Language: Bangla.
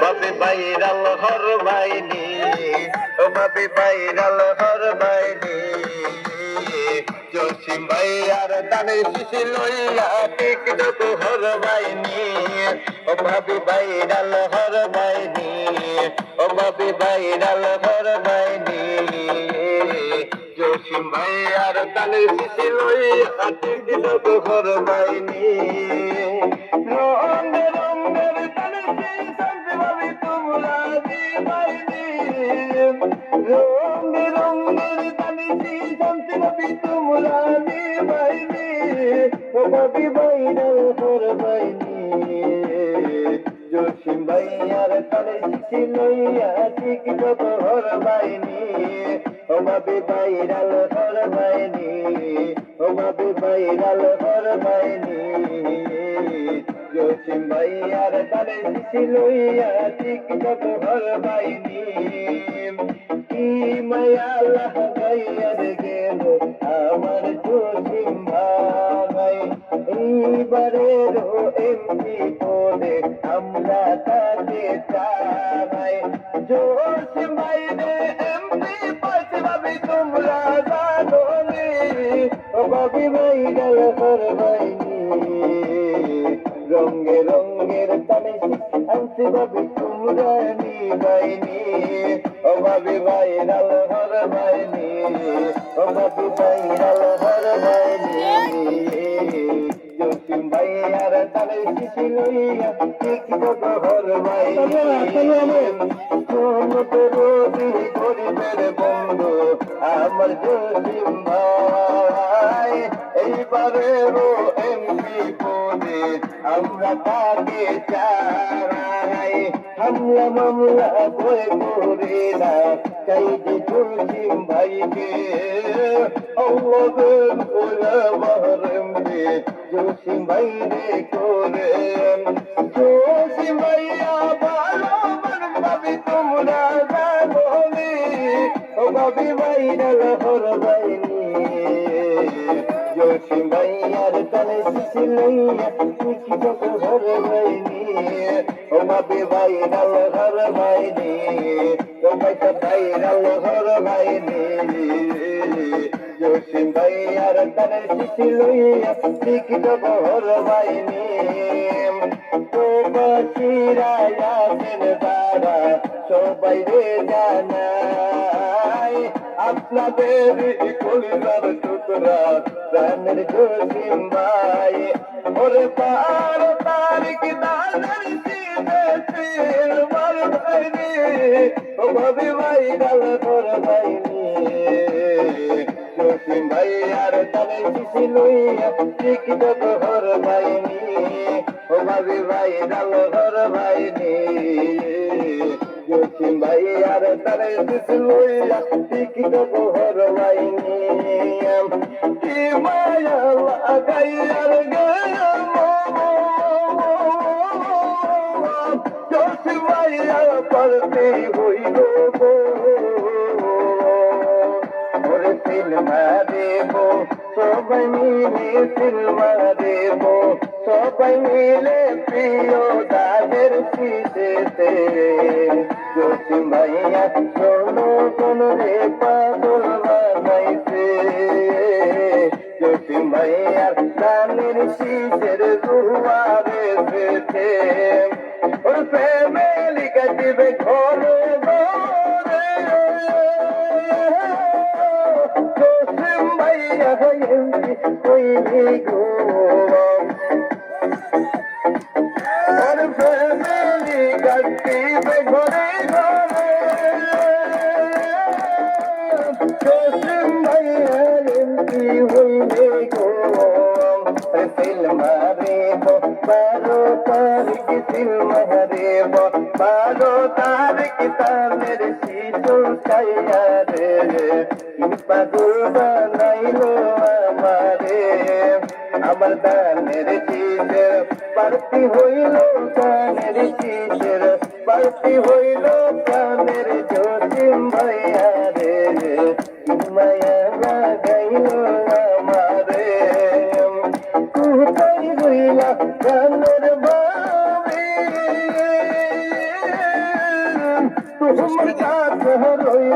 ভাবি ভাইরাল হর বাইনি, ও ভাবি ভাইরাল হর বাইনি, জসিম ভাই আর দানে শিশি লইয়া টিকটক হর বাইনি, ও ভাবি ভাইরাল হর বাইনি, ও ভাবি ভাইরাল হর বাইনি, জসিম ভাই আর দানে শিশি লইয়া টিকটক হর বাইনি। রঙের রঙের দানে শিশি ভাবি তোমরা দিবাইনি, রঙের রঙের দানে শিশি ভাবি তোমরা দিবাইনি, ও ভাবি ভাইরাল হর বাইনি, জসিম ভাই আর দানে শিশি লইয়া টিকটক হর বাইনি, ও ভাবি ভাইরাল হর বাইনি, ও ভাবি ভাইরাল হর বাইনি, জসিম ভাই আর দানে শিশি লইয়া টিকটক হর বাইনি। কি মায়া লাগাইয়া গেল আমার জসিম ভাই, এইবারের এমপি পদে আমরা তাকে চাই, জসিম ভাই রে এমপি পাইছে ভাবি তোমরা জানো নি, ও ভাবি ভাইরাল হর বাইনি, রঙে রঙের তানে আনছে ভাবি তোমরা নিবাইনি, ও ভাবি ভাইরাল হর বাইনি, ও ভাবি ভাইরাল হর বাইনি, জসিম ভাই আর তানে শিশি লইয়া টিকটক হর বাইনি, সোনত রবি গরিবের বন্ধু আমার জসিম ভাই, এইবারেরও এমপি পদে আমরা তাকে চাই, হামলা মামলা ভয় করে না চাই যে জসিম ভাইকে, আল্লাহের গোলামার এমপি জসিম ভাই রে করে, জসিম ভাইয়া ভালো ভাবি তোমরা জানো নি, ও ভাবি ভাইরাল হর বাইনি, জসিম ভাই আর তানে শিশি লইয়া টিকটক হর বাইনি, ও ভাবি ভাইরাল হর বাইনি, ও ভাইটা ভাইরাল হর বাইনি, জসিম ভাই আর তানে শিশি লইয়া টিকটক হর বাইনি, প্রবাসীরা আছেন তারা সবাই রে জানাই, আপনাদের কলিজার টুকরা প্রাণের জসিম ভাই, ওরে 12 তারিখ দানের শীতের মার ভাইনি, ও ভাবি ভাইরাল হর বাইনি, জসিম ভাই আর তানে শিশি লইয়া টিকটক হর বাইনি, ও ভাবি ভাইরাল হর বাইনি, জসিম ভাই আর তানে শিশি লইয়া টিকটক হর বাইনি। কি মায়া লাগাইয়ার গেল জসিম ভাই আর পারতে হইল গো, ওরে সিনেমা দেব সবাই মিলে, সিনেমা দেব সবাই মিলে প্রিয় দাদের শীতেতে, জসিম ভাইয়া শোনো কোন রে পাগল বানাইছে, জসিম ভাইয়ার দানের শীতের দুয়ারে পেতে, ওর ফ্যামিলি কাটিবে ঘরে ঘরে, জসিম ভাইয়া এমপি কইলি গো, ওর ফ্যামিলি কাটিবে ঘরে ঘরে, জসিম ভাইয়া এমপি হইলে গো, সিনেমা দেব 12 তারিখ, সিনেমা দেব 12 তারিখ তাদের শিশু চাইয়া রে, পাগল বানাইলো আমারে, আমার দানের শীতের পার্টি হইল, কানের শীতের পার্টি হইল, কানের জসিম ভাইয়া রে, কি মায়া লাগাইলো আমারে, যাই রইলা গানের বাড়ি তোমার কাছে রইলা